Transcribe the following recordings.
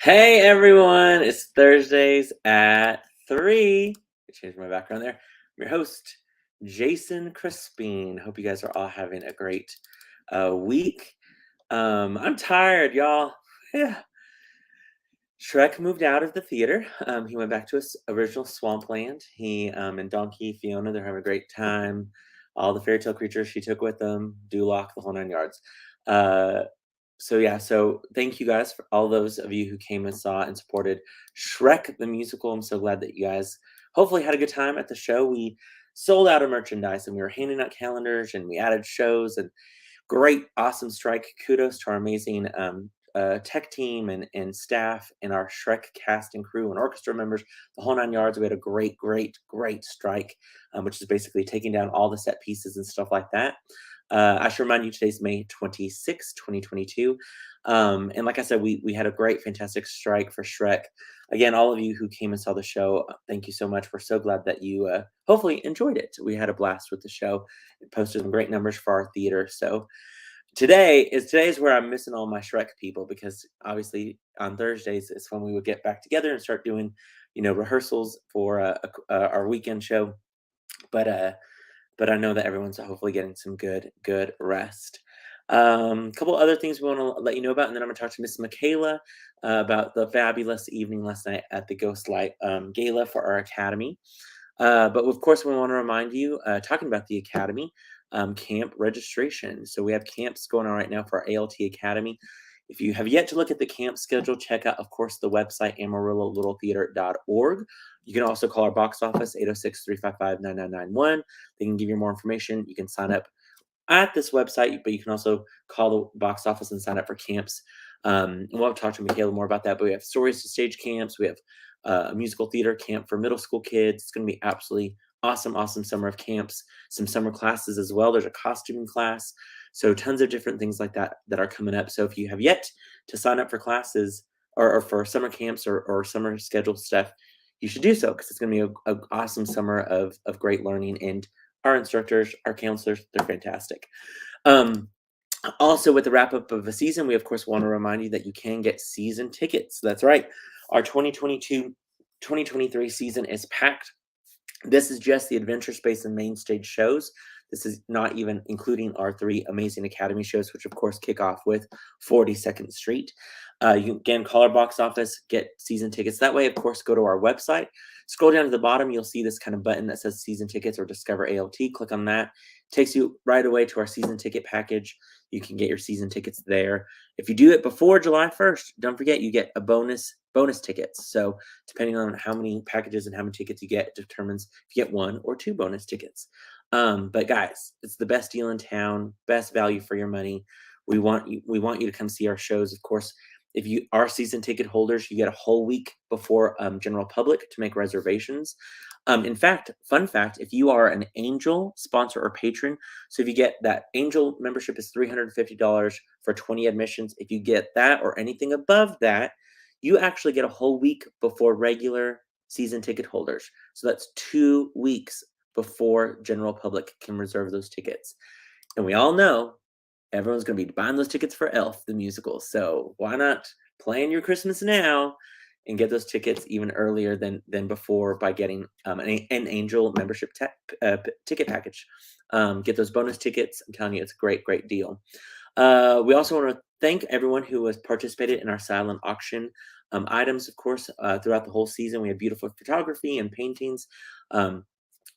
Hey everyone, it's Thursdays at 3. I changed my background there. I'm your host, Jason Crespin. Hope you guys are all having a great week. I'm tired, y'all. Yeah. Shrek moved out of the theater. He went back to his original swampland. He and Donkey Fiona, they're having a great time. All the fairy tale creatures she took with them, Duloc, the whole nine yards. Uh, so thank you guys for all those of you who came and saw and supported Shrek the musical. I'm so glad that you guys hopefully had a good time at the show. We sold out of merchandise and we were handing out calendars and we added shows and great, awesome strike. Kudos to our amazing tech team and staff and our Shrek cast and crew and orchestra members, the whole nine yards. We had a great strike, which is basically taking down all the set pieces and stuff like that. I should remind you today's May 26, 2022. And like I said, we had a great, fantastic strike for Shrek. Again, all of you who came and saw the show, thank you so much. We're so glad that you hopefully enjoyed it. We had a blast with the show. It posted some great numbers for our theater. So today is where I'm missing all my Shrek people because obviously on Thursdays is when we would get back together and start doing, rehearsals for our weekend show. But but I know that everyone's hopefully getting some good rest. A couple other things we want to let you know about, and then I'm going to talk to Miss Mikayla about the fabulous evening last night at the Ghostlight Gala for our academy. But of course, we want to remind you, talking about the academy, camp registration. So we have camps going on right now for our ALT Academy. If you have yet to look at the camp schedule, check out, of course, the website amarillalittletheater.org. You can also call our box office 806-355-9991. They can give you more information. You can sign up at this website, but you can also call the box office and sign up for camps. And we'll talk to Mikayla more about that. But we have stories to stage camps. We have a musical theater camp for middle school kids. It's going to be absolutely awesome summer of camps. Some summer classes as well. There's a costuming class. So tons of different things like that that are coming up. So if you have yet to sign up for classes or for summer camps or summer scheduled stuff, you should do so because it's going to be an awesome summer of great learning. And our instructors, our counselors, they're fantastic. Also, with the wrap up of the season, we of course want to remind you that you can get season tickets. That's right. Our 2022-2023 season is packed. This is just the Adventure Space and Main Stage shows. This is not even including our 3 amazing Academy shows, which of course kick off with 42nd Street. You again call our box office, get season tickets. That way, of course, go to our website. Scroll down to the bottom, you'll see this kind of button that says season tickets or discover ALT. Click on that. Takes you right away to our season ticket package. You can get your season tickets there. If you do it before July 1st, don't forget you get a bonus tickets. So depending on how many packages and how many tickets you get, it determines if you get 1 or 2 bonus tickets. But guys, it's the best deal in town, best value for your money. We want you to come see our shows. Of course, if you are season ticket holders, you get a whole week before general public to make reservations. In fact, fun fact, if you are an Angel sponsor or patron, so if you get that Angel membership is $350 for 20 admissions. If you get that or anything above that, you actually get a whole week before regular season ticket holders. So that's 2 weeks before general public can reserve those tickets. And we all know everyone's going to be buying those tickets for Elf, the musical. So why not plan your Christmas now and get those tickets even earlier than before by getting an Angel membership ticket package. Get those bonus tickets. I'm telling you, it's a great deal. We also want to thank everyone who has participated in our silent auction items, of course, throughout the whole season. We had beautiful photography and paintings.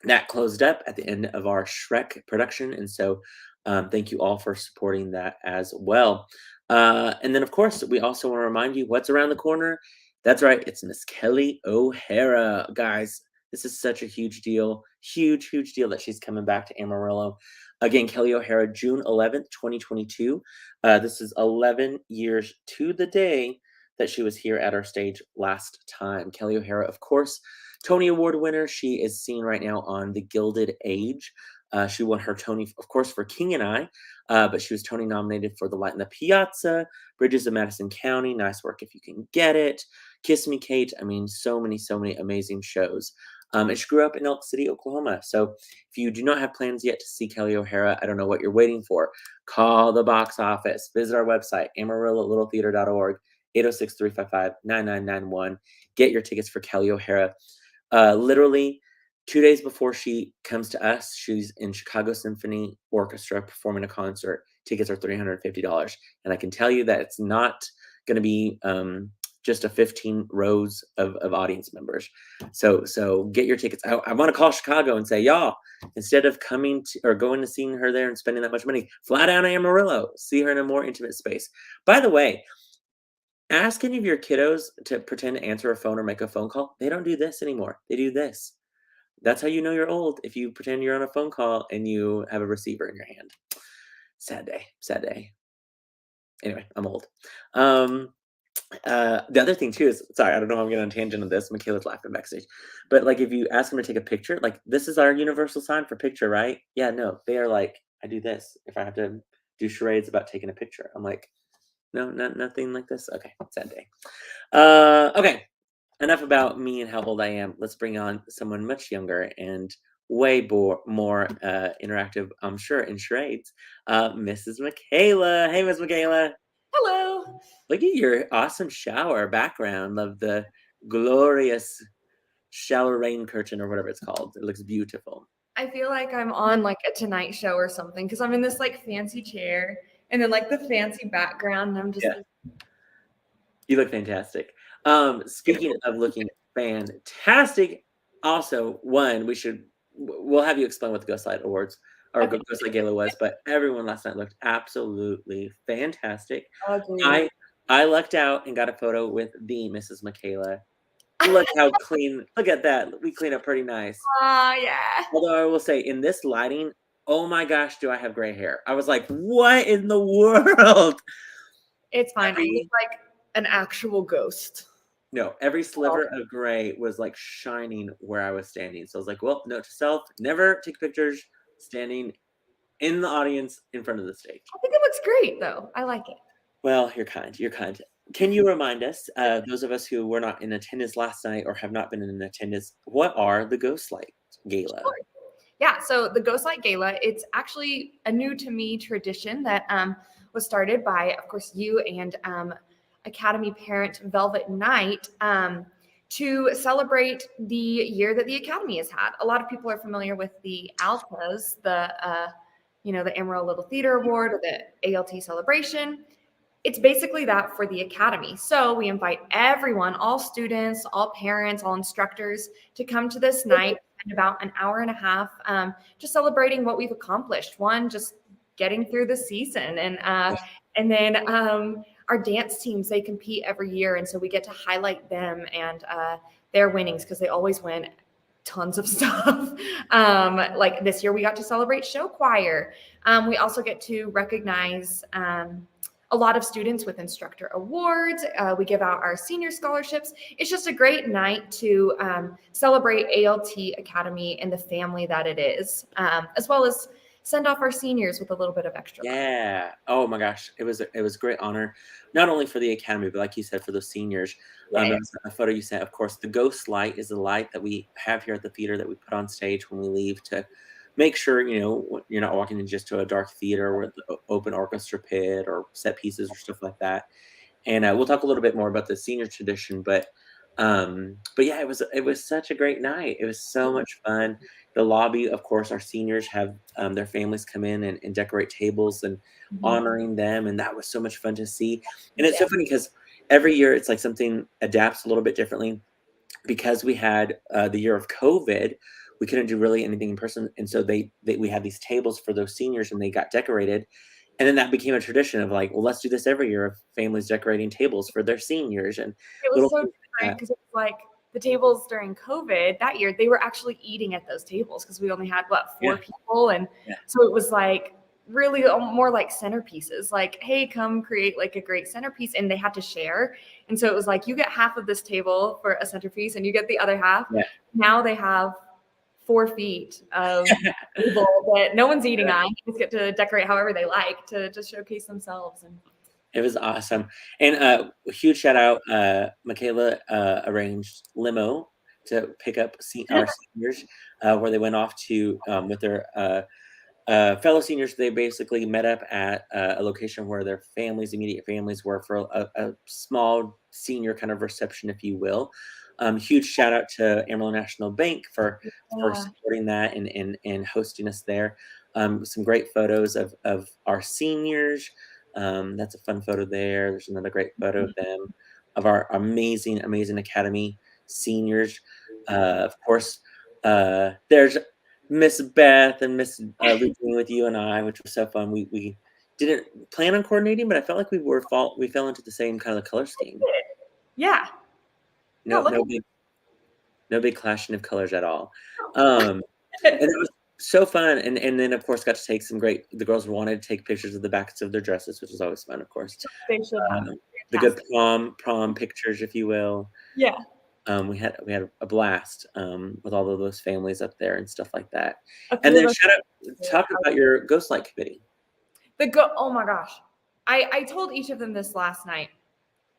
That closed up at the end of our Shrek production. And so thank you all for supporting that as well. And then, of course, we also want to remind you what's around the corner. That's right. It's Miss Kelly O'Hara. Guys, this is such a huge deal. Huge deal that she's coming back to Amarillo. Again, Kelly O'Hara, June 11th, 2022. This is 11 years to the day that she was here at our stage last time. Kelly O'Hara, of course, Tony Award winner. She is seen right now on The Gilded Age. She won her Tony, of course, for King and I, but she was Tony nominated for The Light in the Piazza, Bridges of Madison County, Nice Work If You Can Get It, Kiss Me Kate. I mean, so many amazing shows. And she grew up in Elk City, Oklahoma. So if you do not have plans yet to see Kelly O'Hara, I don't know what you're waiting for. Call the box office. Visit our website, amarillalittletheater.org. 806-355-9991. Get your tickets for Kelly O'Hara. Literally 2 days before she comes to us, she's in Chicago Symphony Orchestra performing a concert. Tickets are $350. And I can tell you that it's not going to be just a 15 rows of audience members. So get your tickets. I want to call Chicago and say, y'all, instead of coming to, or going to seeing her there and spending that much money, fly down to Amarillo, see her in a more intimate space. By the way, ask any of your kiddos to pretend to answer a phone or make a phone call. They don't do this anymore. They do this. That's how you know you're old, if you pretend you're on a phone call and you have a receiver in your hand. Sad day. Sad day. Anyway, I'm old. The other thing too is, sorry, I don't know how I'm getting on a tangent on this. Mikayla's laughing backstage. But like if you ask them to take a picture, like this is our universal sign for picture, right? Yeah, no, they are like, I do this if I have to do charades about taking a picture. I'm like, no, nothing like this. Okay, sad day. Okay, enough about me and how old I am. Let's bring on someone much younger and way more interactive, I'm sure, in charades. Mrs. Mikayla. Hey, Miss Mikayla. Hello. Look at your awesome shower background. Love the glorious shower rain curtain or whatever it's called. It looks beautiful. I feel like I'm on like a Tonight Show or something because I'm in this like fancy chair and then like the fancy background and I'm just Yeah. You look fantastic. Speaking of looking fantastic, also we'll have you explain what the Ghostlight Awards or Okay. Ghostlight Gala was, but everyone last night looked absolutely fantastic. Agreed. I lucked out and got a photo with the Mrs. Mikayla. Look how clean. Look at that. We clean up pretty nice. Yeah. Although I will say, in this lighting, oh my gosh, do I have gray hair? I was like, what in the world? It's fine. I look like an actual ghost. No, every sliver of gray was like shining where I was standing. So I was like, well, note to self, never take pictures standing in the audience in front of the stage. I think it looks great though. I like it. Well, you're kind. You're kind. Can you remind us, those of us who were not in attendance last night or have not been in attendance, what are the Ghostlight Gala? Sure. Yeah, so the Ghostlight Gala, it's actually a new to me tradition that was started by, of course, you and Academy parent Velvet Knight to celebrate the year that the Academy has had. A lot of people are familiar with the ALTAs, the Amarillo Little Theater Award or the ALT celebration. It's basically that for the Academy. So we invite everyone, all students, all parents, all instructors to come to this night, spend about an hour and a half just celebrating what we've accomplished. One, just getting through the season. And then our dance teams, they compete every year. And so we get to highlight them and their winnings because they always win tons of stuff. Like this year, we got to celebrate show choir. We also get to recognize a lot of students with instructor awards. We give out our senior scholarships. It's just a great night to celebrate ALT Academy and the family that it is, as well as send off our seniors with a little bit of extra love. Yeah. Oh my gosh. It was a great honor, not only for the Academy, but like you said, for those seniors. Yeah. It was a photo you sent. Of course, the ghost light is the light that we have here at the theater that we put on stage when we leave to make sure, you're not walking in just to a dark theater with the open orchestra pit or set pieces or stuff like that. And we'll talk a little bit more about the senior tradition, but yeah, it was such a great night. It was so much fun. The lobby, of course, our seniors have their families come in and decorate tables and honoring them, and that was so much fun to see. And it's so funny because every year it's like something adapts a little bit differently. Because we had the year of COVID, we couldn't do really anything in person, and so we had these tables for those seniors, and they got decorated. And then that became a tradition of like, well, let's do this every year of families decorating tables for their seniors and It was little so things like different because it was like the tables during COVID that year, they were actually eating at those tables because we only had, four people. And so it was like really more like centerpieces, like, hey, come create like a great centerpiece. And they had to share. And so it was like, you get half of this table for a centerpiece and you get the other half. Yeah. Now they have 4 feet of table that no one's eating on. You just get to decorate however they like to just showcase themselves. And It was awesome. And a huge shout out, Mikayla arranged limo to pick up our seniors where they went off to with their fellow seniors, they basically met up at a location where their families, immediate families, were for a small senior kind of reception, if you will. Huge shout out to Amarillo National Bank for Yeah. supporting that and hosting us there. Some great photos of our seniors. That's a fun photo there. There's another great photo of them, of our amazing Academy seniors. Of course, there's Miss Beth and Miss Lucine with you and I, which was so fun. We didn't plan on coordinating, but I felt like we fell into the same kind of color scheme. Yeah. No, look no big clashing of colors at all. And it was so fun. And then of course got to take the girls wanted to take pictures of the backs of their dresses, which was always fun, of course. They should have. The good prom pictures, if you will. Yeah. We had a blast with all of those families up there and stuff like that. A And few then of us- talk about your Ghost Light committee. Oh my gosh. I told each of them this last night.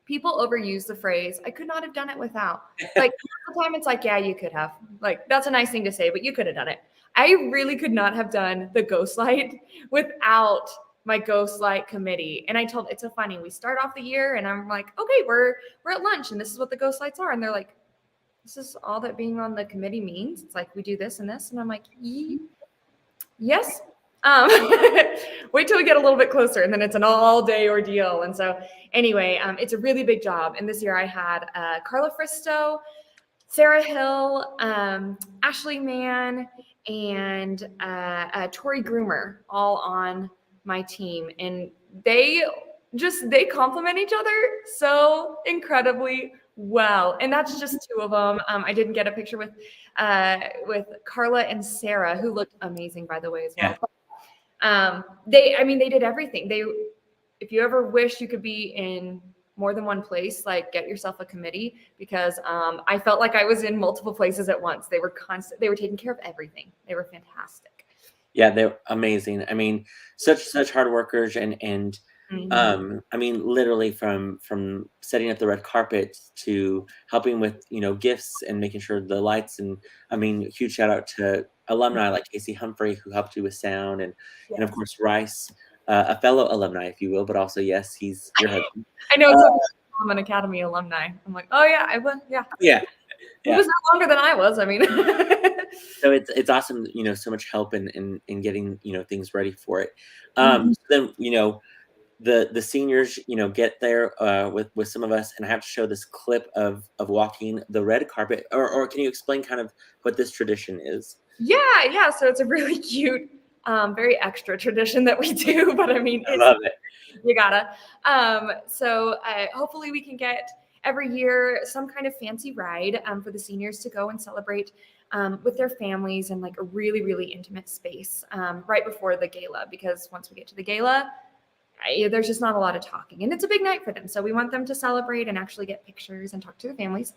People overuse the phrase, I could not have done it without. Like, half the time it's like, yeah, you could have. Like, that's a nice thing to say, but you could have done it. I really could not have done the Ghost Light without my Ghost Light committee. And I told, it's so funny. We start off the year and I'm like, okay, we're at lunch and this is what the Ghost Lights are. And they're like, this is all that being on the committee means. It's like, we do this and this. And I'm like, yes. Wait till we get a little bit closer and then it's an all-day ordeal. And so anyway, it's a really big job. And this year I had Carla Fristo, Sarah Hill, Ashley Mann, and Tori Groomer all on my team. And they complement each other so incredibly well. And that's just two of them. I didn't get a picture with Carla and Sarah, who looked amazing, by the way, as well. Yeah. They did everything. If you ever wish you could be in more than one place, like get yourself a committee, because I felt like I was in multiple places at once. They were they were taking care of everything. They were fantastic. Yeah, they're amazing. I mean, such hard workers and I mean, literally from setting up the red carpet to helping with, gifts and making sure the lights, and I mean, huge shout out to alumni like Casey Humphrey, who helped you with sound, and of course Rice, a fellow alumni, if you will, but also, yes, he's your husband. I know, I'm an Academy alumni. I'm like, oh yeah, I was, yeah. Yeah. He was no longer than I was. I mean, so it's awesome, so much help in getting, things ready for it. Mhm. So then, the seniors, get there with some of us, and I have to show this clip of walking the red carpet. Or can you explain kind of what this tradition is? Yeah. So it's a really cute, very extra tradition that we do. But I mean, I love it. You gotta. So hopefully we can get every year some kind of fancy ride for the seniors to go and celebrate with their families in like a really, really intimate space right before the gala. Because once we get to the gala, there's just not a lot of talking, and it's a big night for them. So we want them to celebrate and actually get pictures and talk to the families.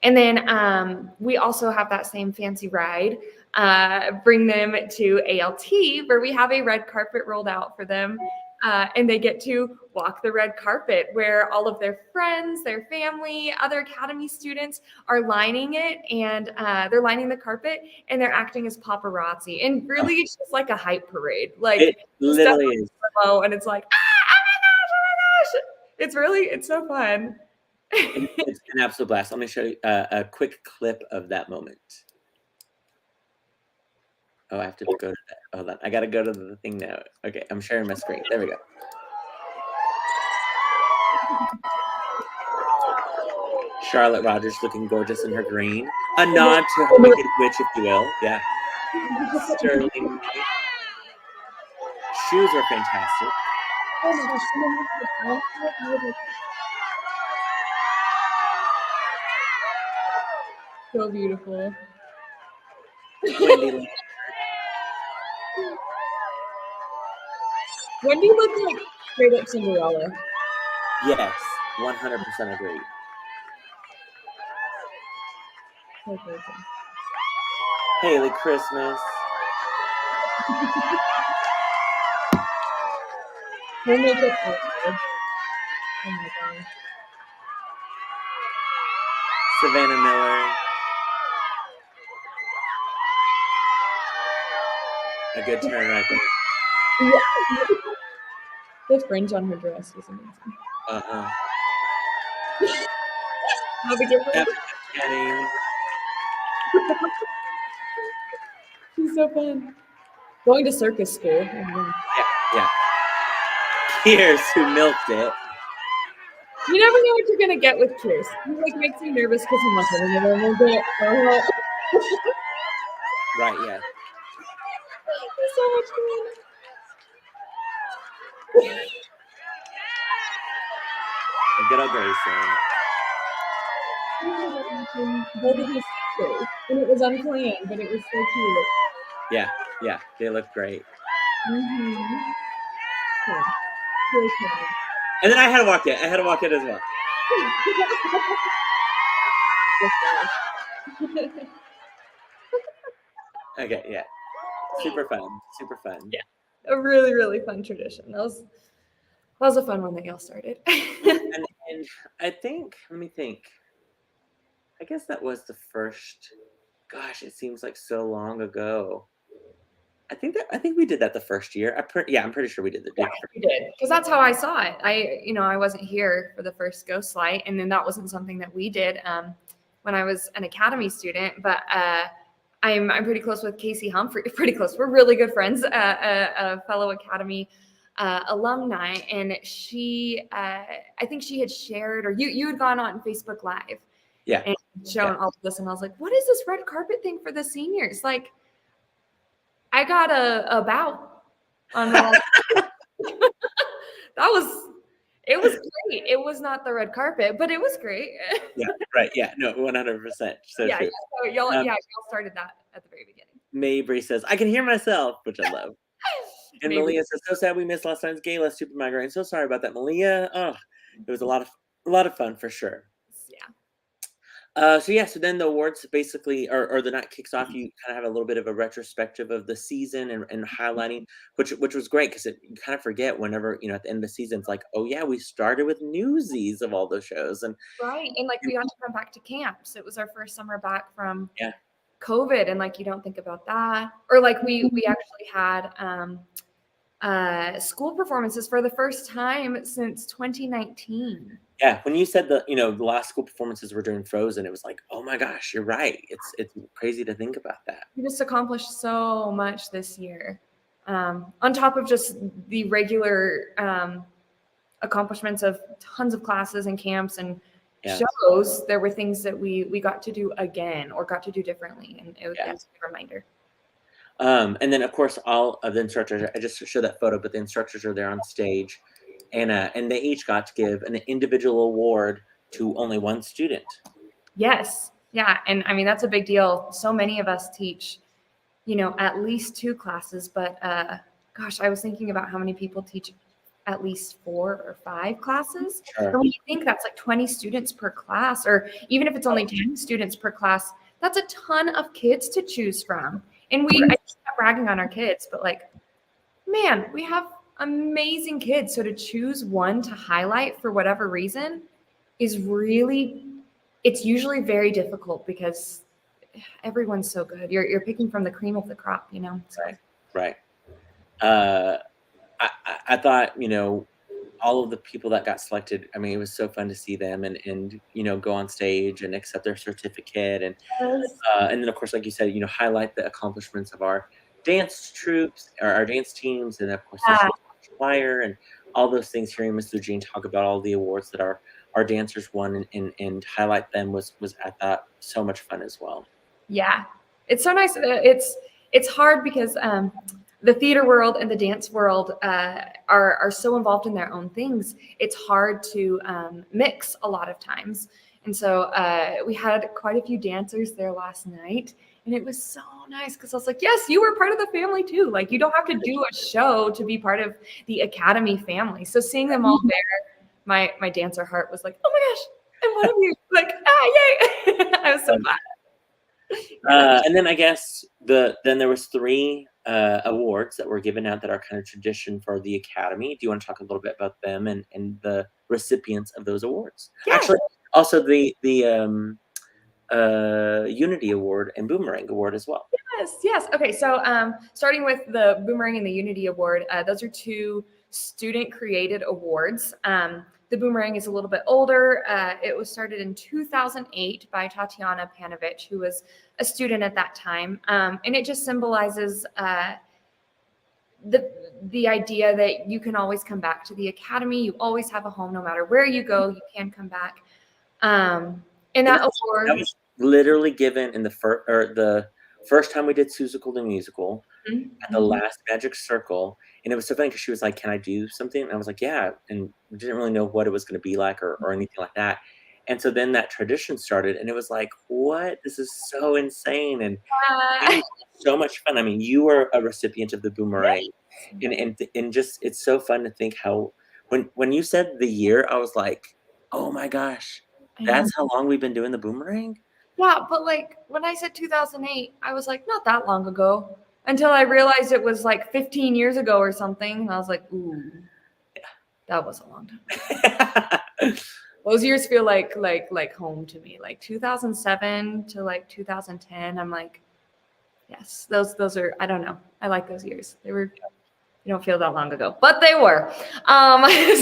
And then we also have that same fancy ride, bring them to ALT, where we have a red carpet rolled out for them. And they get to walk the red carpet where all of their friends, their family, other Academy students are lining it, and they're lining the carpet and they're acting as paparazzi. And really, it's just like a hype parade. Like, it literally is. And it's like, oh my gosh. It's so fun. It's an absolute blast. Let me show you a quick clip of that moment. Oh, I have to go to that. Hold on. I got to go to the thing now. Okay, I'm sharing my screen. There we go. Charlotte Rogers looking gorgeous in her green. A nod to her Wicked Witch, if you will. Yeah. Sterling Knight. Shoes are fantastic. So beautiful. Wendy looks like straight up Cinderella. Yes, 100% agree. Haley Christmas. Her makeup outfit. Oh my gosh. Savannah Miller. A good turn right there. The fringe on her dress was amazing. Uh-huh. Kidding. She's so fun. Going to circus school. Yeah. Here's who milked it. You never know what you're gonna get with Pierce. He like makes me nervous because I'm like, Right, yeah. He's so much fun. Good old Grayson. Both of his sisters, and it was unplanned, but it was so cute. Yeah, they look great. Cool. And then I had to walk it. I had to walk it as well. Okay, yeah. Super fun. Yeah. A really, really fun tradition. That was a fun one that y'all started. and I think, let me think. I guess that was the first. Gosh, it seems like so long ago. I think we did that the first year. I'm pretty sure we did We did, because that's how I saw it. I wasn't here for the first Ghost Light, and then that wasn't something that we did when I was an academy student. But I'm pretty close with Casey Humphrey. Pretty close. We're really good friends. A fellow academy alumni, and she, I think she had shared, or you had gone on Facebook Live, and shown all of this, and I was like, "What is this red carpet thing for the seniors?" Like, I got a bow on the it was great. It was not the red carpet, but it was great. Yeah, right. Yeah, no, 100%. So yeah, true. So y'all started that at the very beginning. Mabry says, I can hear myself, which I love. And Malia says, so sad we missed last time's Gala Super Migraine. So sorry about that, Malia. Oh, it was a lot of fun for sure. So then the awards basically, or the night kicks off. You kind of have a little bit of a retrospective of the season and highlighting, which was great because you kind of forget whenever at the end of the season it's like, oh yeah, we started with Newsies of all those shows, and right, and like we got to come back to camps. It was our first summer back from COVID, and like you don't think about that, or like we actually had school performances for the first time since 2019. Yeah, when you said the last school performances were during Frozen, it was like, oh my gosh, you're right. It's crazy to think about that. We just accomplished so much this year, on top of just the regular accomplishments of tons of classes and camps and shows. There were things that we got to do again or got to do differently, and it was a reminder. And then of course all of the instructors, I just showed that photo, but the instructors are there on stage, and they each got to give an individual award to only one student. Yes. Yeah. And I mean, that's a big deal. So many of us teach, at least 2 classes, but gosh, I was thinking about how many people teach at least 4 or 5 classes. Sure. And when you think that's like 20 students per class, or even if it's only 10 students per class, that's a ton of kids to choose from. And I just kept bragging on our kids, but like, man, we have amazing kids. So to choose one to highlight for whatever reason is it's usually very difficult because everyone's so good. You're picking from the cream of the crop, So. Right. I thought, all of the people that got selected, I mean, it was so fun to see them and go on stage and accept their certificate. And then, of course, like you said, highlight the accomplishments of our dance troops, or our dance teams, and, of course, the choir and all those things. Hearing Miss Eugene talk about all the awards that our dancers won and highlight them was I thought so much fun as well. Yeah, it's so nice. It's hard because the theater world and the dance world are so involved in their own things. It's hard to mix a lot of times. And so we had quite a few dancers there last night, and it was so nice because I was like, yes, you were part of the family too. Like, you don't have to do a show to be part of the Academy family. So seeing them all there, my dancer heart was like, oh my gosh, I'm one of you. Like, yay. I was so glad. And then I guess then there was 3 awards that were given out that are kind of tradition for the Academy. Do you want to talk a little bit about them and the recipients of those awards? Actually, also the Unity Award and Boomerang Award as well. Yes. Okay, so starting with the Boomerang and the Unity Award, those are two student-created awards. The Boomerang is a little bit older. It was started in 2008 by Tatiana Panovich, who was a student at that time, and it just symbolizes the idea that you can always come back to the academy. You always have a home, no matter where you go. You can come back. And that award that was literally given in the first time we did Seussical the Musical at the last Magic Circle. And it was so funny because she was like, "Can I do something?" And I was like, "Yeah." And we didn't really know what it was going to be like or anything like that. And so then that tradition started, and it was like, "What? This is so insane!" And so much fun. I mean, you were a recipient of the Boomerang, and just it's so fun to think how when you said the year, I was like, "Oh my gosh, that's how long we've been doing the Boomerang." Yeah, but like when I said 2008, I was like, not that long ago. Until I realized it was like 15 years ago or something. And I was like, ooh, yeah, that was a long time. Those years feel like home to me. Like 2007 to like 2010. I'm like, yes, those are, I don't know. I like those years. They don't feel that long ago, but they were.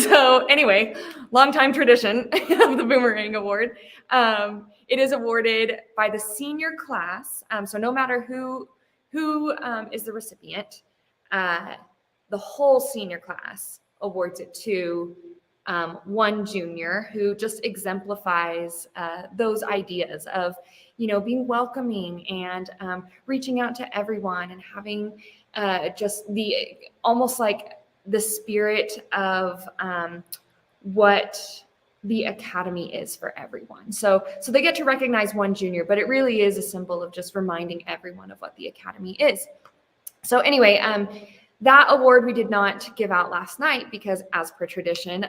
So anyway, longtime tradition of the Boomerang Award. It is awarded by the senior class. So no matter who is the recipient, the whole senior class awards it to one junior who just exemplifies those ideas of, being welcoming and reaching out to everyone and having just almost like the spirit of what the academy is for everyone. So they get to recognize one junior, but it really is a symbol of just reminding everyone of what the academy is. So anyway, that award we did not give out last night because, as per tradition,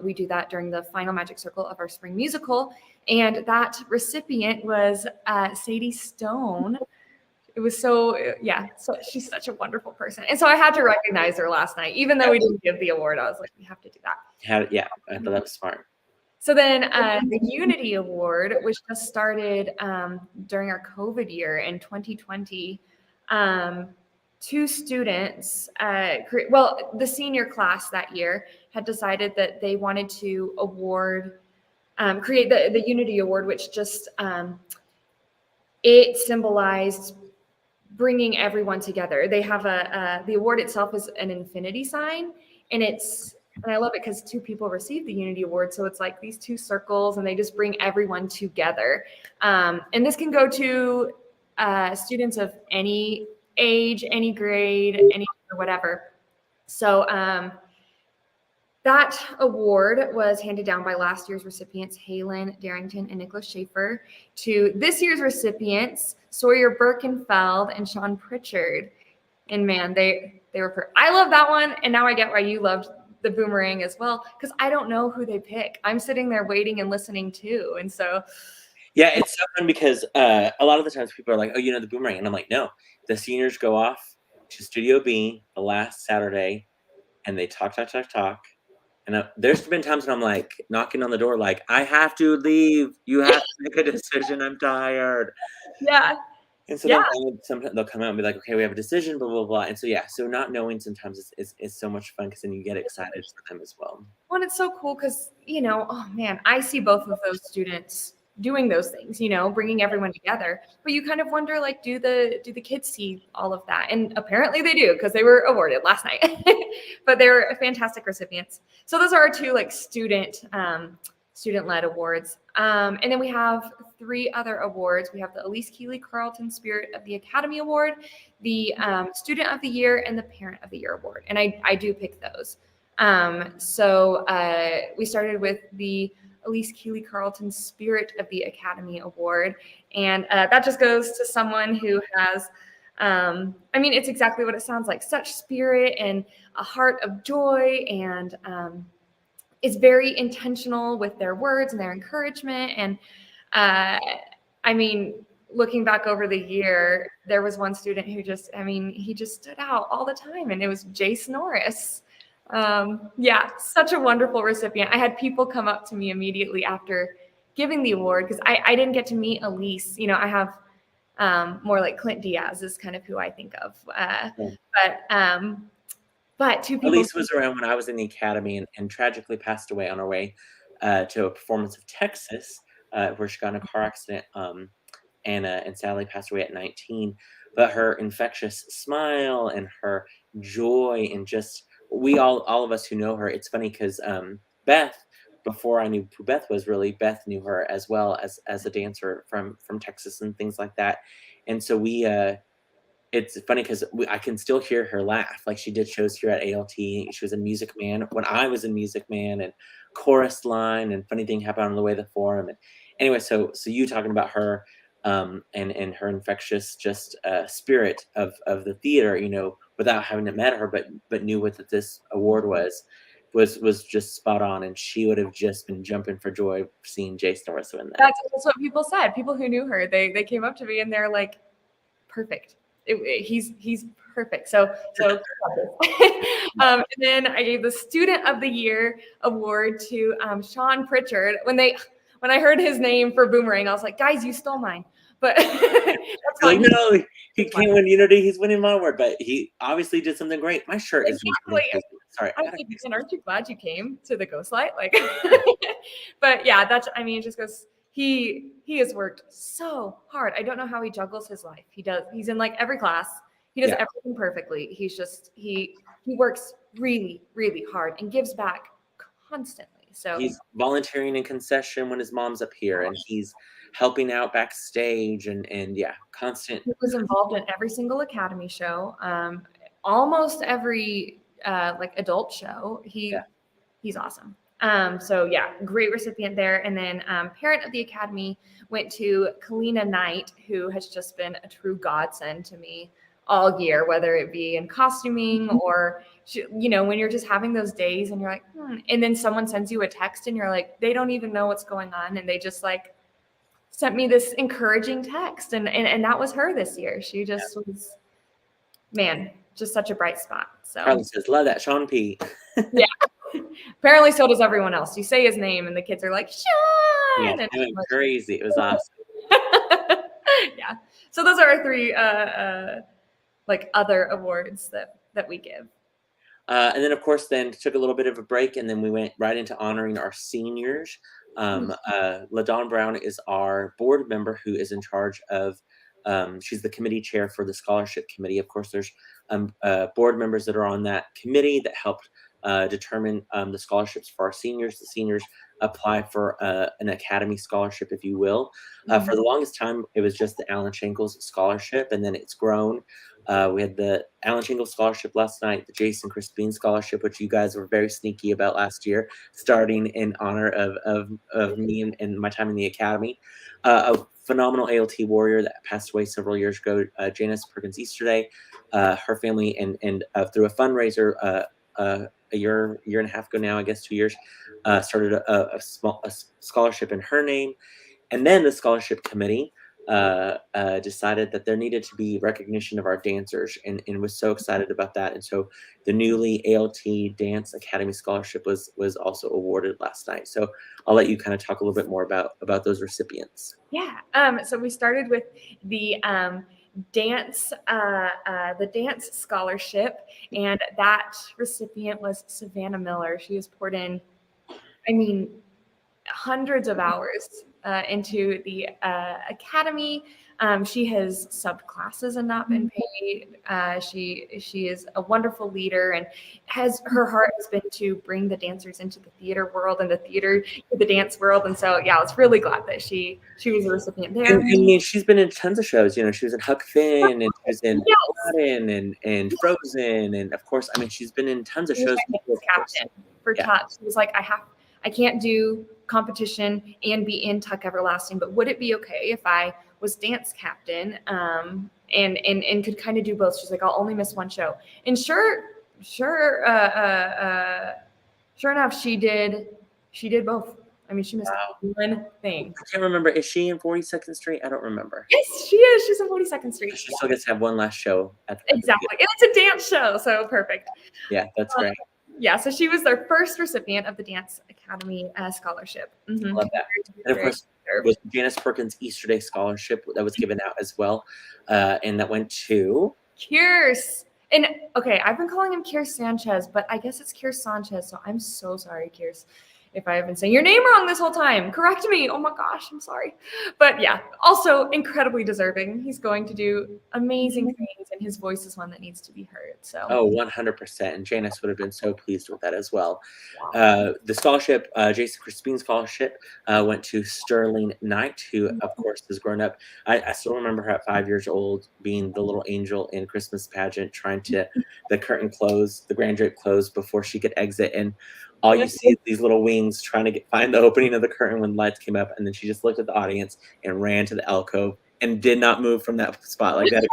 we do that during the final Magic Circle of our spring musical. And that recipient was Sadie Stone. It was so she's such a wonderful person. And so I had to recognize her last night, even though we didn't give the award. I was like, we have to do that. Yeah, I thought that was smart. So then the Unity Award, which just started during our COVID year in 2020, two students, the senior class that year had decided that they wanted to create the Unity Award, which just, it symbolized bringing everyone together. They have the award itself is an infinity sign, and I love it because two people receive the Unity Award. So it's like these two circles and they just bring everyone together. And this can go to students of any age, any grade, any or whatever. So that award was handed down by last year's recipients, Halen Darrington and Nicholas Schaefer, to this year's recipients, Sawyer Birkenfeld and Sean Pritchard. And man, they were, I love that one. And now I get why you loved the Boomerang as well, because I don't know who they pick. I'm sitting there waiting and listening too. And so. Yeah, it's so fun because a lot of the times people are like, oh, the Boomerang. And I'm like, no, the seniors go off to Studio B the last Saturday and they talk. And there's been times when I'm like knocking on the door, like, I have to leave. You have to make a decision. I'm tired. Yeah. And so then sometimes they'll come out and be like, okay, we have a decision, blah, blah, blah. And so, so not knowing sometimes is so much fun because then you get excited for them as well. Well, it's so cool because, oh man, I see both of those students doing those things, bringing everyone together. But you kind of wonder, like, do the kids see all of that? And apparently they do because they were awarded last night. But they were fantastic recipients. So those are our two like student-led awards. And then we have three other awards. We have the Elise Keeley Carlton Spirit of the Academy Award, the Student of the Year, and the Parent of the Year Award. And I do pick those. So we started with the Elise Keeley Carlton Spirit of the Academy Award. And that just goes to someone who has, it's exactly what it sounds like, such spirit and a heart of joy, and is very intentional with their words and their encouragement. And looking back over the year, there was one student who he just stood out all the time, and it was Jace Norris. Such a wonderful recipient. I had people come up to me immediately after giving the award, because I didn't get to meet Elise. You know, I have more like Clint Diaz is kind of who I think of. But two people. Elise was around when I was in the academy and tragically passed away on her way to a performance of Texas, where she got in a car accident. And sadly passed away at 19. But her infectious smile and her joy and just all of us who know her, it's funny because Beth, before I knew who Beth was, really Beth knew her as well as a dancer from Texas and things like that. And so it's funny because I can still hear her laugh. Like, she did shows here at ALT. She was in Music Man when I was in Music Man, and Chorus Line, and funny thing happened on the way to the forum. And anyway, so you talking about her and her infectious just spirit of the theater, you know, without having to met her, but knew what this award was just spot on, and she would have just been jumping for joy seeing Jason Norris win that. That's what people said. People who knew her, they came up to me and they're like, perfect. He's perfect. So and then I gave the Student of the Year award to Sean Pritchard. When I heard his name for Boomerang, I was like, guys, you stole mine. But that's fine. Like, no, he can't win Unity. He's winning my award, but he obviously did something great. My shirt is sorry. And aren't you glad you came to the Ghostlight? Like, but yeah, it just goes. He has worked so hard. I don't know how he juggles his life. He does. He's in like every class. He does everything perfectly. He's just he works really, really hard and gives back constantly. So he's volunteering in concession when his mom's up here, and he's helping out backstage and constant. He was involved in every single Academy show, almost every like adult show. He's awesome. So yeah, great recipient there. And then parent of the Academy went to Kalina Knight, who has just been a true godsend to me all year, whether it be in costuming or, when you're just having those days and you're like, and then someone sends you a text and you're like, they don't even know what's going on. And they just like sent me this encouraging text. And that was her this year. She just was, man, just such a bright spot. So Carly says, love that, Sean P. Yeah. Apparently so does everyone else. You say his name and the kids are like, Sean! Yeah, it went crazy. It was awesome. Yeah. So those are our three like other awards that we give. And then, of course, took a little bit of a break, and then we went right into honoring our seniors. LaDawn Brown is our board member who is in charge of, she's the committee chair for the scholarship committee. Of course, there's board members that are on that committee that helped determine the scholarships for our seniors. The seniors apply for an academy scholarship, if you will. For the longest time, it was just the Alan Shankles scholarship, and then it's grown. We had the Alan Shankles scholarship last night, the Jason Crespin scholarship, which you guys were very sneaky about last year, starting in honor of me and my time in the academy. A phenomenal ALT warrior that passed away several years ago, Janice Perkins Easterday. Her family and through a fundraiser a year and a half ago now, I guess 2 years, started a scholarship in her name. And then the scholarship committee decided that there needed to be recognition of our dancers, and was so excited about that. And so the newly ALT Dance Academy Scholarship was also awarded last night. So I'll let you kind of talk a little bit more about those recipients. Yeah. So we started with the dance scholarship, and that recipient was Savannah Miller. She has poured in, hundreds of hours into the academy. She has subbed classes and not been paid. She is a wonderful leader, and her heart has been to bring the dancers into the theater world and the theater to the dance world. And so, yeah, I was really glad that she was a recipient there. And she's been in tons of shows. She was in Huck Finn, and she was in Aladdin and Frozen, and of course, she's been in tons of shows. Captain for Tuck. She was like, I can't do competition and be in Tuck Everlasting, but would it be okay if I was dance captain and could kind of do both? She's like, I'll only miss one show. And sure enough, she did both. She missed one thing. I can't remember. Is she in 42nd Street? I don't remember. Yes, she is. She's in 42nd Street. She still gets to have one last show. Exactly. And it's a dance show, so perfect. Yeah, that's great. Yeah, so she was their first recipient of the Dance Academy Scholarship. I love that. And of course, was Janice Perkins Easter Day Scholarship that was given out as well. And that went to Kierce. And okay, I've been calling him Kierce Sanchez, but I guess it's Kierce Sanchez. So I'm so sorry, Kierce, if I have been saying your name wrong this whole time. Correct me. Oh my gosh, I'm sorry. But yeah, also incredibly deserving. He's going to do amazing things, and his voice is one that needs to be heard. So 100%. And Janice would have been so pleased with that as well. The scholarship, Jason Crespin scholarship, went to Sterling Knight, who of course has grown up. I still remember her at 5 years old being the little angel in Christmas pageant, trying to the curtain close, the grand drape close before she could exit, and all you see is these little wings trying to find the opening of the curtain when the lights came up, and then she just looked at the audience and ran to the alcove and did not move from that spot. Like that.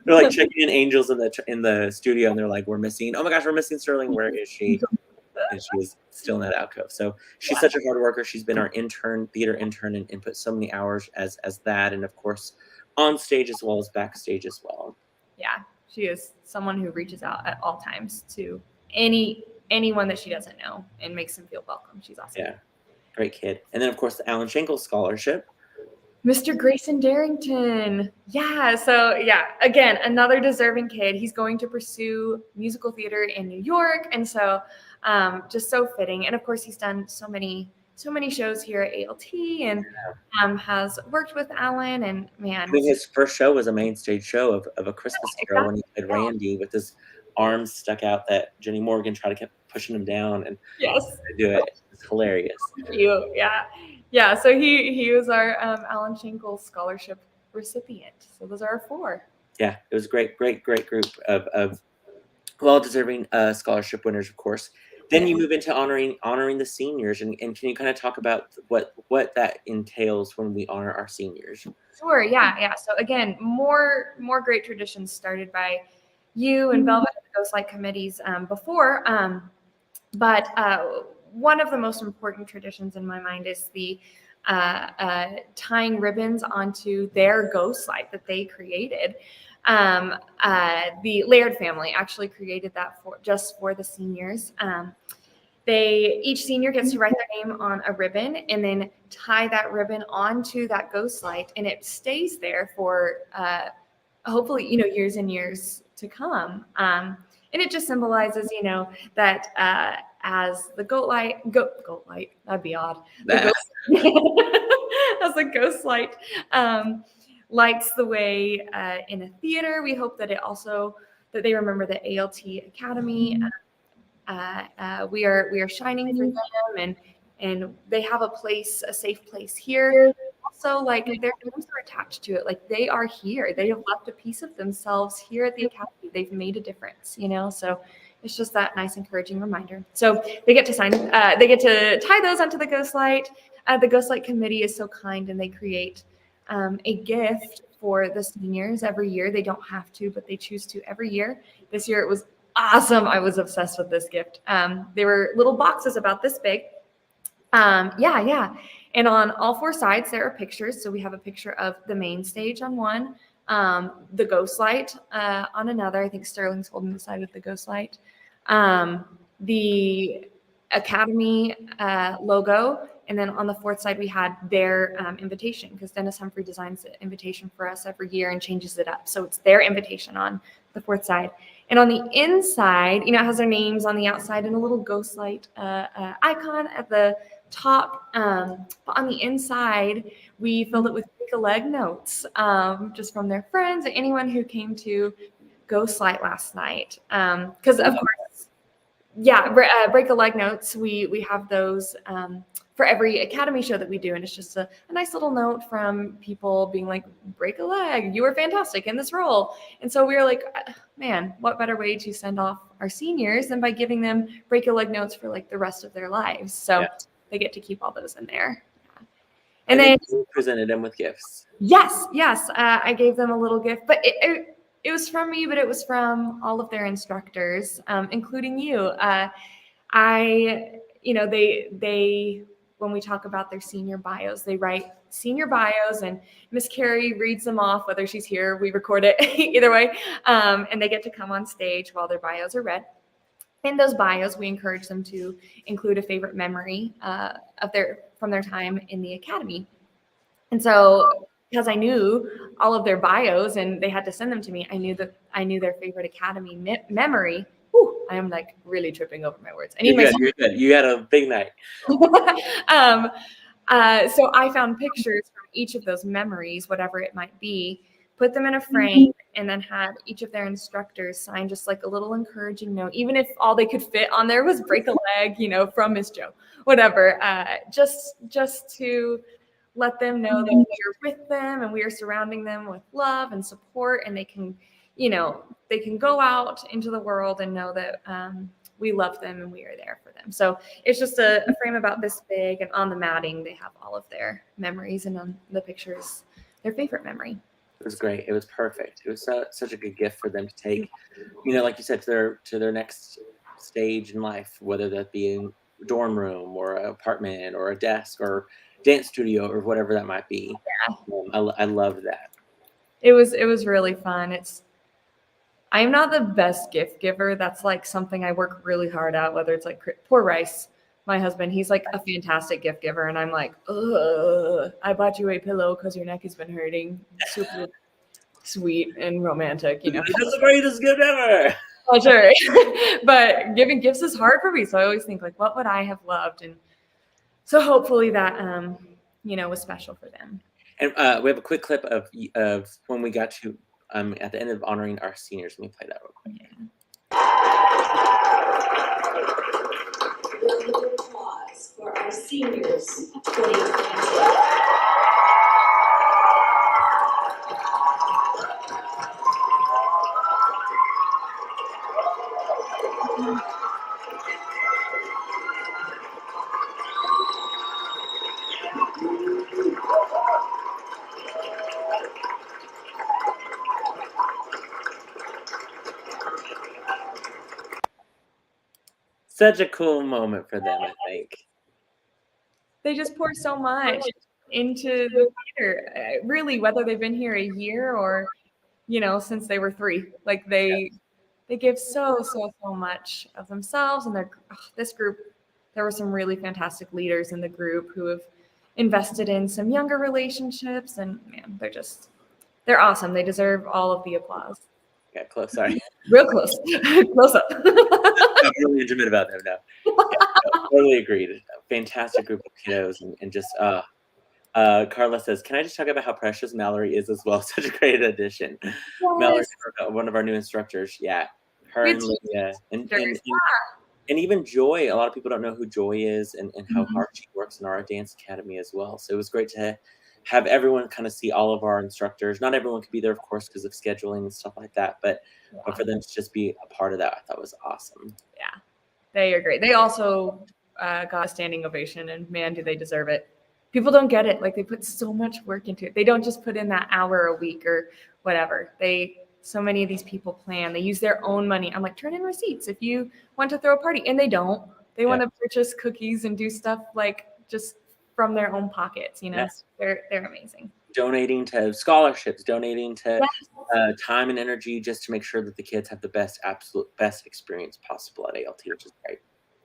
They're like checking in angels in the studio, and they're like, "We're missing. Oh my gosh, we're missing Sterling. Where is she?" And she was still in that alcove. So she's such a hard worker. She's been our theater intern, and put so many hours as that, and of course on stage as well as backstage as well. Yeah, she is someone who reaches out at all times to anyone that she doesn't know and makes them feel welcome. She's awesome. Yeah, great kid. And then of course the Alan Schenkel Scholarship. Mr. Grayson Darrington. Yeah. So yeah, again, another deserving kid. He's going to pursue musical theater in New York. And so just so fitting. And of course he's done so many shows here at ALT and has worked with Alan, and man. I think his first show was a main stage show of A Christmas Carol when he played Randy with his arms stuck out that Jenny Morgan tried to keep pushing him down and do it. It's hilarious. Yeah, so he was our Alan Schenkel Scholarship recipient. So those are our 4. Yeah, it was a great group of well-deserving scholarship winners, of course. Then you move into honoring the seniors, and can you kind of talk about what that entails when we honor our seniors? Sure, yeah. So again, more great traditions started by you and Velvet and the Ghostlight committees before, but one of the most important traditions in my mind is the tying ribbons onto their ghost light that they created. The Laird family actually created that just for the seniors. Each senior gets to write their name on a ribbon and then tie that ribbon onto that ghost light, and it stays there for hopefully years and years to come. And it just symbolizes, that as the goat light, that'd be odd. As the ghost light lights the way in a theater, we hope that that they remember the ALT Academy. We are shining for them, and they have a safe place here. Also, like their names are attached to it. Like they are here. They have left a piece of themselves here at the Academy. They've made a difference, So it's just that nice, encouraging reminder. So they get to tie those onto the ghost light. The ghost light committee is so kind, and they create a gift for the seniors every year. They don't have to, but they choose to every year. This year it was awesome. I was obsessed with this gift. They were little boxes about this big. And on all 4 sides, there are pictures. So we have a picture of the main stage on one, the ghost light on another. I think Sterling's holding the side with the ghost light. The Academy logo. And then on the 4th side, we had their invitation, because Dennis Humphrey designs the invitation for us every year and changes it up. So it's their invitation on the 4th side. And on the inside, it has their names on the outside and a little ghost light icon at the top. But on the inside, we filled it with break-a-leg notes, just from their friends and anyone who came to Ghost Light last night. Because of course, break-a-leg notes. We have those for every Academy show that we do, and it's just a nice little note from people being like, break a leg, you were fantastic in this role. And so we were like, man, what better way to send off our seniors than by giving them break a leg notes for like the rest of their lives. So they get to keep all those in there. And then you presented them with gifts. Yes. I gave them a little gift, but it was from me, but it was from all of their instructors, including you. They when we talk about their senior bios, they write senior bios, and Miss Carrie reads them off, whether she's here, we record it either way. And they get to come on stage while their bios are read. in those bios, we encourage them to include a favorite memory from their time in the academy. And so, because I knew all of their bios and they had to send them to me, I knew their favorite academy memory. Whew, I am like really tripping over my words. I need You're good. You had a big night. So I found pictures from each of those memories, whatever it might be, put them in a frame, and then had each of their instructors sign just like a little encouraging note, even if all they could fit on there was break a leg, from Miss Jo, whatever, just to let them know that we are with them and we are surrounding them with love and support, and they can go out into the world and know that we love them and we are there for them. So it's just a frame about this big, and on the matting they have all of their memories, and on the pictures their favorite memory. It was great. It was perfect. It was such a good gift for them to take, like you said, to their next stage in life, whether that be in a dorm room or an apartment or a desk or dance studio or whatever that might be. Yeah. I love that. It was really fun. I am not the best gift giver. That's like something I work really hard at, whether it's like poor Rice, my husband, he's like a fantastic gift giver. And I'm like, I bought you a pillow because your neck has been hurting. Super sweet and romantic, That's the greatest gift ever. Oh, sure. But giving gifts is hard for me. So I always think like, what would I have loved? And so hopefully that, was special for them. And we have a quick clip of when we got to at the end of honoring our seniors. Let me play that real quick. Round of applause for our seniors 2020. Such a cool moment for them, I think. They just pour so much into the theater, really, whether they've been here a year or, since they were 3. Like they give so much of themselves, and this group, there were some really fantastic leaders in the group who have invested in some younger relationships, and man, they're awesome. They deserve all of the applause. Yeah, close. Sorry. Real close. Close up. I'm really intimate about them now. Yeah, totally agreed. A fantastic group of kiddos, and just Carla says, can I just talk about how precious Mallory is as well? Such a great addition. Yes. Mallory's one of our new instructors. Yeah. Her and Lydia. And even Joy. A lot of people don't know who Joy is and how hard she works in our dance academy as well. So it was great to have everyone kind of see all of our instructors. Not everyone could be there, of course, because of scheduling and stuff like that. But for them to just be a part of that, I thought was awesome. Yeah, they are great. They also got a standing ovation, and man, do they deserve it. People don't get it. Like, they put so much work into it. They don't just put in that hour a week or whatever. So many of these people plan. They use their own money. I'm like, turn in receipts if you want to throw a party. And they don't. They want to purchase cookies and do stuff like just from their own pockets. Yes. They're amazing. Donating to scholarships, donating to time and energy just to make sure that the kids have the absolute best experience possible at ALT, which is great.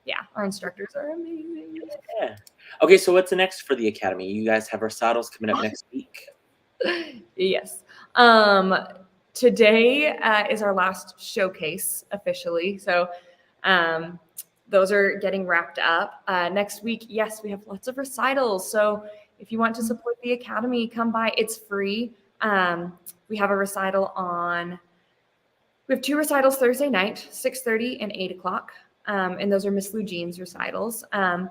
Yeah, our instructors are amazing. Yeah. Okay, so what's next for the academy? You guys have recitals coming up next week. Yes. Today is our last showcase officially. So those are getting wrapped up. Next week, yes, we have lots of recitals. So if you want to support the academy, come by. It's free. We have a recital we have 2 recitals Thursday night, 6:30 and 8 o'clock. And those are Miss Lou Jean's recitals. And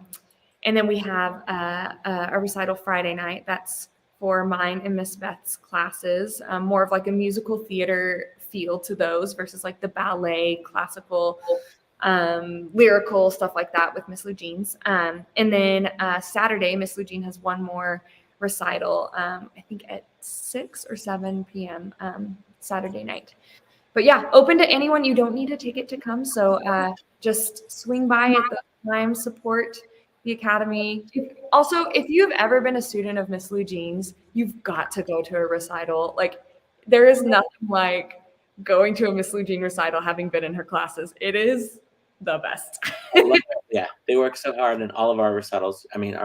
then we have a recital Friday night. That's for mine and Miss Beth's classes, more of like a musical theater feel to those versus like the ballet, classical, lyrical, stuff like that with Miss Lou Jean's. And then Saturday, Miss Lou Jean has one more recital, I think at 6 or 7 p.m. Saturday night. But yeah, open to anyone. You don't need a ticket to come. So just swing by at the time, support the academy. Also, if you've ever been a student of Miss Lou Jean's, you've got to go to a recital. Like, there is nothing like going to a Miss Lou Jean recital having been in her classes. It is the best. I love it. Yeah, they work so hard in all of our recitals. I mean,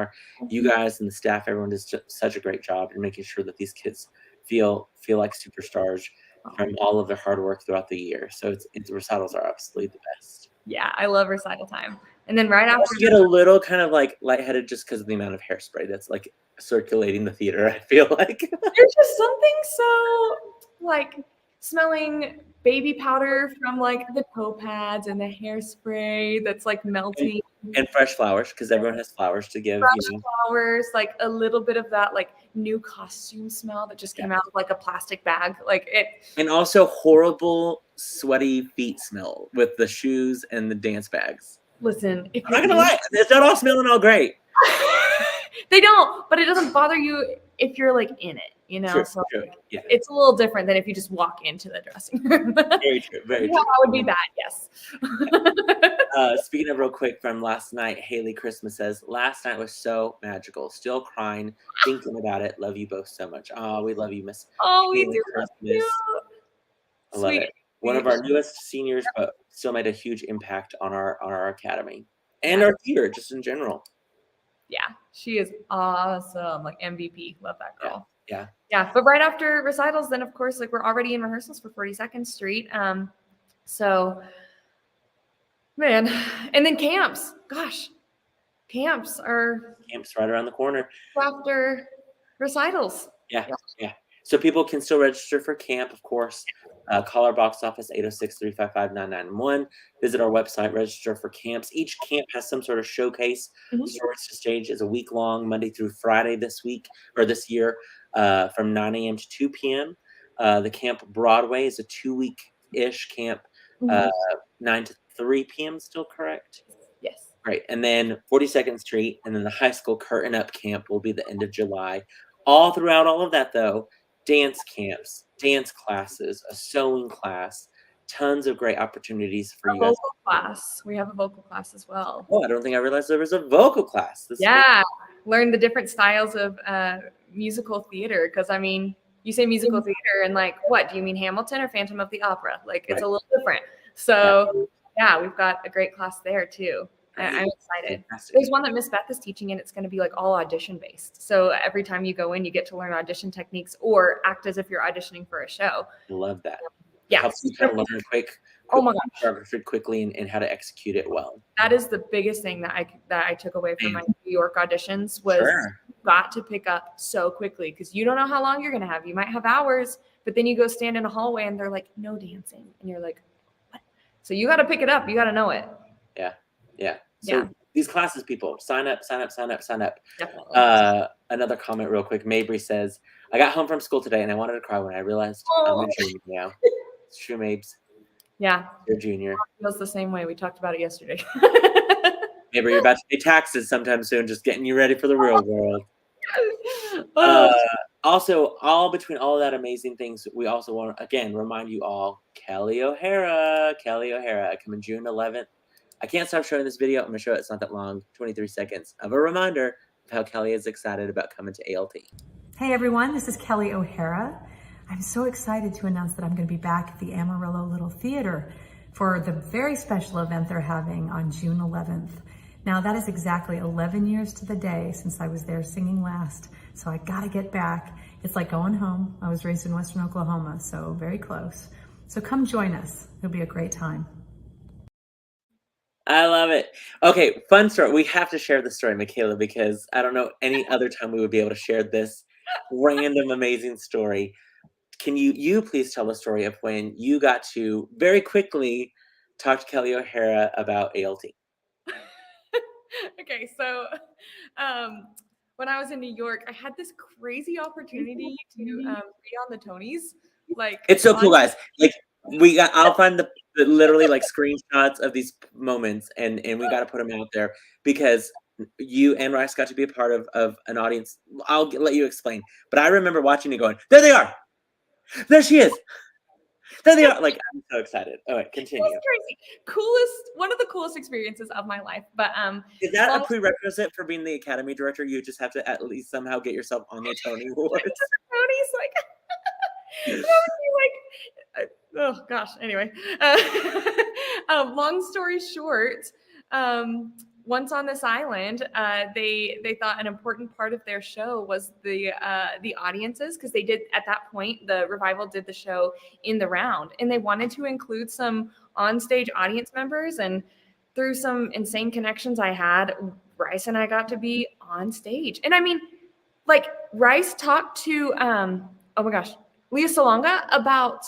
you guys and the staff, everyone does such a great job in making sure that these kids feel like superstars from all of their hard work throughout the year. So it's recitals are absolutely the best. Yeah, I love recital time. And then right after, you get a little kind of like lightheaded just because of the amount of hairspray that's like circulating the theater. I feel like there's just something so like smelling baby powder from like the toe pads and the hairspray that's like melting. And fresh flowers, because everyone has flowers to give. Fresh flowers, like a little bit of that like new costume smell that just came out of like a plastic bag, like it. And also horrible sweaty feet smell with the shoes and the dance bags. Listen, I'm not gonna lie, it's not all smelling all great. They don't, but it doesn't bother you if you're like in it, you know. True, so true. Yeah. It's a little different than if you just walk into the dressing room. Very true. Very true. That would be bad. Yes. Speaking of real quick from last night, Haley Christmas says, last night was so magical. Still crying, thinking about it. Love you both so much. Oh, we love you, Miss. Oh, we Haley do Christmas. love you. I love Sweet. it. One of our newest seniors, but still made a huge impact on our academy and our theater, just in general. Yeah, she is awesome. Like MVP. Love that girl. Yeah. Yeah. But right after recitals, then of course, like we're already in rehearsals for 42nd Street. So man, and then camps. Gosh, camps right around the corner after recitals. Yeah. So people can still register for camp, of course. Call our box office 806-355-9991. Visit our website, register for camps. Each camp has some sort of showcase. Stories to Stage is a week long, Monday through Friday this year, from 9 a.m. to 2 p.m. The Camp Broadway is a 2-week-ish camp, 9 to 3 p.m. Still correct? Yes. Right. And then 42nd Street and then the high school Curtain Up camp will be the end of July. All throughout all of that, though, dance camps, dance classes, a sewing class, tons of great opportunities for you guys. Vocal class. We have a vocal class as well. Oh, I don't think I realized there was a vocal class. Learn the different styles of musical theater. Because I mean, you say musical theater, and like, what do you mean, Hamilton or Phantom of the Opera? Like, it's a little different. So yeah, we've got a great class there too. I'm excited. Fantastic. There's one that Miss Beth is teaching, and it's going to be like all audition based. So every time you go in, you get to learn audition techniques or act as if you're auditioning for a show. Love that. Yeah. Helps you kind of learn choreography quickly and how to execute it well. That is the biggest thing that I took away from my New York auditions was got to pick up so quickly, because you don't know how long you're going to have. You might have hours, but then you go stand in a hallway and they're like, no dancing. And you're like, what? So you got to pick it up. You got to know it. Yeah. So these classes, people, sign up. Definitely. Another comment real quick. Mabry says, I got home from school today and I wanted to cry when I realized I'm a junior now. It's true, Mabes. Yeah. You're a junior. It feels the same way. We talked about it yesterday. Mabry, you're about to pay taxes sometime soon, just getting you ready for the real world. Also, between all of that amazing things, we also want to, again, remind you all, Kelly O'Hara coming June 11th. I can't stop showing this video. I'm going to show it. It's not that long, 23 seconds of a reminder of how Kelly is excited about coming to ALT. Hey everyone, this is Kelly O'Hara. I'm so excited to announce that I'm going to be back at the Amarillo Little Theater for the very special event they're having on June 11th. Now that is exactly 11 years to the day since I was there singing last, so I got to get back. It's like going home. I was raised in Western Oklahoma, so very close. So come join us. It'll be a great time. I love it. Okay, fun story. We have to share the story, Mikayla, because I don't know any other time we would be able to share this random, amazing story. Can you please tell the story of when you got to very quickly talk to Kelly O'Hara about ALT? Okay, so when I was in New York, I had this crazy opportunity to be on the Tonys. Like, it's so cool, guys. Like, I'll find the literally like screenshots of these moments and we got to put them out there because you and Rice got to be a part of an audience. I'll let you explain, but I remember watching it going, there they are, there she is, there they are. Like, I'm so excited. All right, continue. It's crazy. One of the coolest experiences of my life. But is that a prerequisite for being the Academy director? You just have to at least somehow get yourself on the Tony Awards. Tony's like oh gosh. Anyway, long story short, once on this island, they thought an important part of their show was the audiences, because they did at that point, the revival did the show in the round, and they wanted to include some on-stage audience members. And through some insane connections I had, Rice and I got to be on stage. And I mean, like, Rice talked to oh my gosh, Leah Salonga about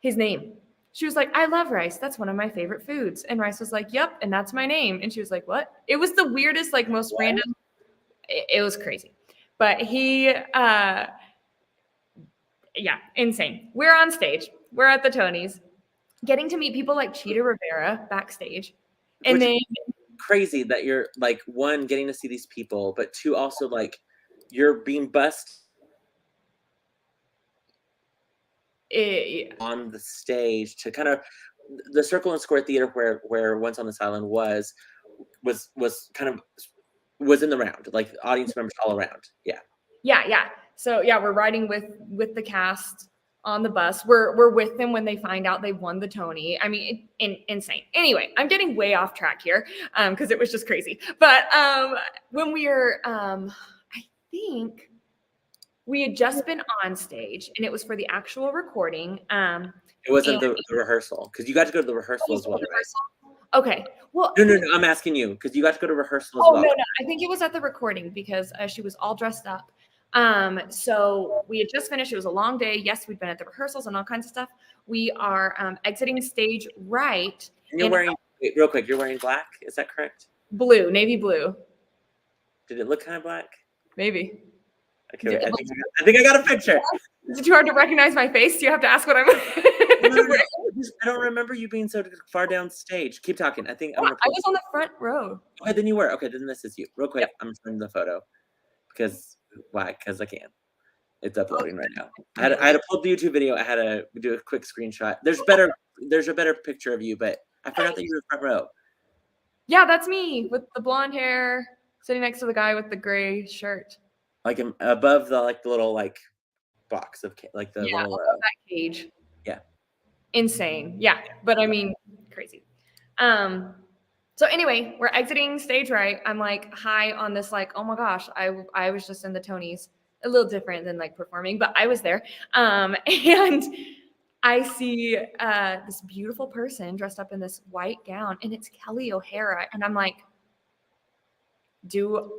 his name. She was like, I love rice. That's one of my favorite foods. And Rice was like, yep, and that's my name. And she was like, what? It was the weirdest, like, most random. It was crazy. But he, yeah, insane. We're on stage. We're at the Tonys, getting to meet people like Cheetah Rivera backstage. And Which then is crazy that you're, like, one, getting to see these people, but two, also, like, you're being bussed on the stage to kind of the Circle and Square Theater where Once on This Island was kind of was in the round, like audience members all around. Yeah. So yeah, we're riding with the cast on the bus. We're with them when they find out they won the Tony. I mean, insane. Anyway, I'm getting way off track here because it was just crazy. But when we were, I think we had just been on stage, and it was for the actual recording. It wasn't the rehearsal, because you got to go to the rehearsal as well, right? Okay. Well, No, I'm asking you, because you got to go to rehearsal as well. No. I think it was at the recording, because she was all dressed up. So we had just finished. It was a long day. Yes, we'd been at the rehearsals and all kinds of stuff. We are exiting stage right. And you're wearing, wait, real quick, you're wearing black? Is that correct? Blue, navy blue. Did it look kind of black? Maybe. Okay, wait, I think I got a picture. Is it too hard to recognize my face? Do you have to ask what I'm No. I don't remember you being so far down stage. Keep talking. I think I was on the front row. Okay, then you were. Okay, then this is you. Real quick, I'm sending the photo. Because why? Because I can. It's uploading right now. I had to pull the YouTube video. I had to do a quick screenshot. There's a better picture of you, but I forgot that you were front row. Yeah, that's me with the blonde hair, sitting next to the guy with the gray shirt. Like above the little box of like the little above that cage. Yeah. Insane. Yeah, but I mean, crazy. So anyway, we're exiting stage right. I'm like high on this, like, oh my gosh, I was just in the Tonys. A little different than like performing, but I was there. And I see this beautiful person dressed up in this white gown, and it's Kelly O'Hara. And I'm like,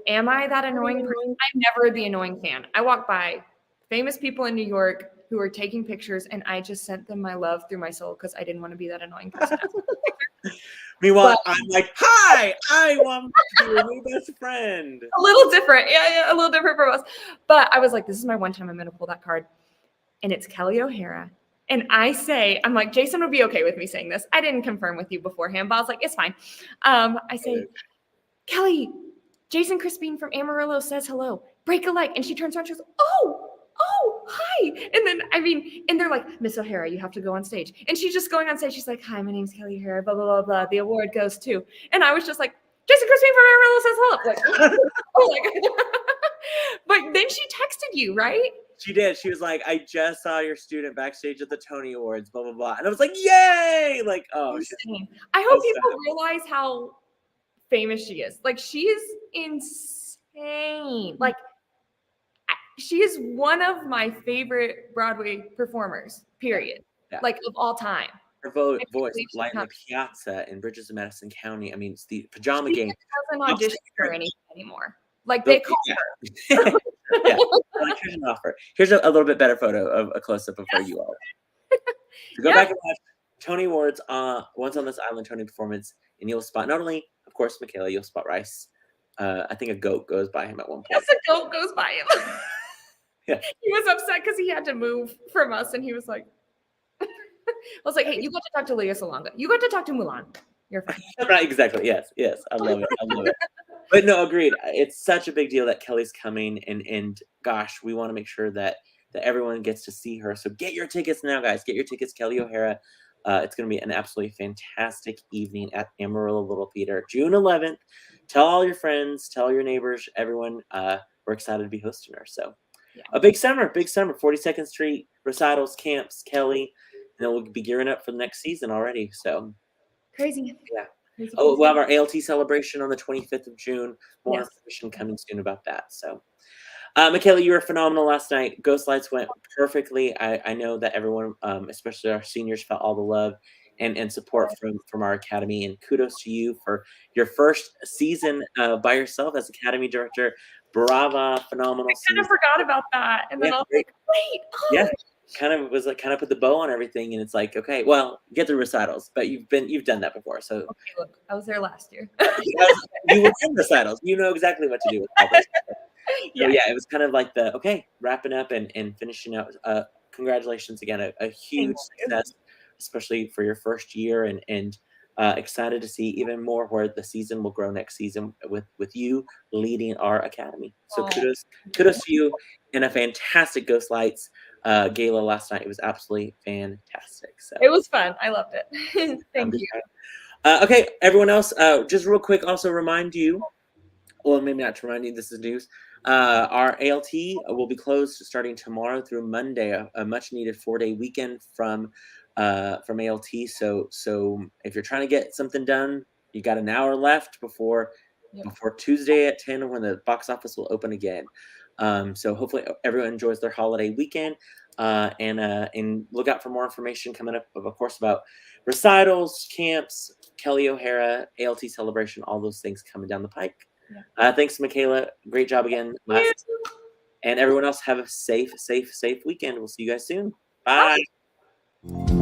am I that annoying person? I'm never the annoying fan. I walk by famous people in New York who are taking pictures, and I just sent them my love through my soul because I didn't want to be that annoying person. Meanwhile, I'm like, hi, I want to be my best friend. A little different. Yeah, a little different from us. But I was like, this is my one time I'm going to pull that card. And it's Kelly O'Hara. And I'm like, Jason would be okay with me saying this. I didn't confirm with you beforehand, but I was like, it's fine. I say, Kelly, Jason Crespin from Amarillo says hello. Break a leg. And she turns around, she goes, oh, hi. And then, and they're like, Miss O'Hara, you have to go on stage. And she's just going on stage. She's like, hi, my name's Kelly O'Hara, blah, blah, blah, blah. The award goes to. And I was just like, Jason Crespin from Amarillo says hello. Like, oh my God. But then she texted you, right? She did. She was like, I just saw your student backstage at the Tony Awards, blah, blah, blah. And I was like, yay! Like, oh. I hope people realize how famous she is. Like, she is insane. Like, she is one of my favorite Broadway performers, period. Yeah. Like, of all time. Her voice, Light in the Piazza in Bridges of Madison County. I mean, it's the Pajama Game. She doesn't audition for anything anymore. Like, they call her. Yeah. Here's an offer. Here's a little bit better photo of a close-up of where you are. So go back and watch Tony Awards, Once on This Island Tony performance, and you'll spot not only, of course, Mikayla, you'll spot Rice. I think a goat goes by him at one point. Yes, a goat goes by him. Yeah. He was upset because he had to move from us, and he was like, I was like, hey, you got to talk to Leah Salonga. You got to talk to Mulan. You're fine. Right, exactly. Yes. I love it. But no, agreed. It's such a big deal that Kelly's coming, and gosh, we want to make sure that everyone gets to see her. So get your tickets now, guys. Get your tickets, Kelly O'Hara. It's going to be an absolutely fantastic evening at Amarillo Little Theater, June 11th. Tell all your friends, tell your neighbors, everyone. We're excited to be hosting her. So a big summer, 42nd Street, recitals, camps, Kelly. then we'll be gearing up for the next season already. So Crazy. yeah. Crazy, Oh, crazy. we'll have our ALT celebration on the 25th of June. More Yes. information coming soon about that. So, Mikayla, you were phenomenal last night. Ghost Lights went perfectly. I know that everyone, especially our seniors, felt all the love and support from our academy. And kudos to you for your first season by yourself as academy director. Brava, phenomenal I kind season. of forgot about that, and then Yeah, I was great. like, wait, oh. Yeah, kind of put the bow on everything, and it's like, okay, well, get the recitals, but you've done that before, so Okay, look, I was there last year. you were in recitals. You know exactly what to do with all those. So Yeah. yeah, it was kind of like wrapping up and finishing out. Congratulations again, a huge you. success, especially for your first year, and excited to see even more where the season will grow next season with you leading our academy. So Oh, kudos to you, and a fantastic Ghost Lights gala last night. It was absolutely fantastic. So It was fun. I loved it. I'm Thank just you. okay, everyone else, just real quick, also remind you, well, maybe not to remind you, this is news. Our ALT will be closed starting tomorrow through Monday, a much needed 4-day weekend from ALT. So if you're trying to get something done, you got an hour left before Tuesday at 10 when the box office will open again. So hopefully everyone enjoys their holiday weekend, and look out for more information coming up, of course, about recitals, camps, Kelly O'Hara, ALT celebration, all those things coming down the pike. Thanks, Mikayla. Great job again. And everyone else, have a safe weekend. We'll see you guys soon. Bye. Bye.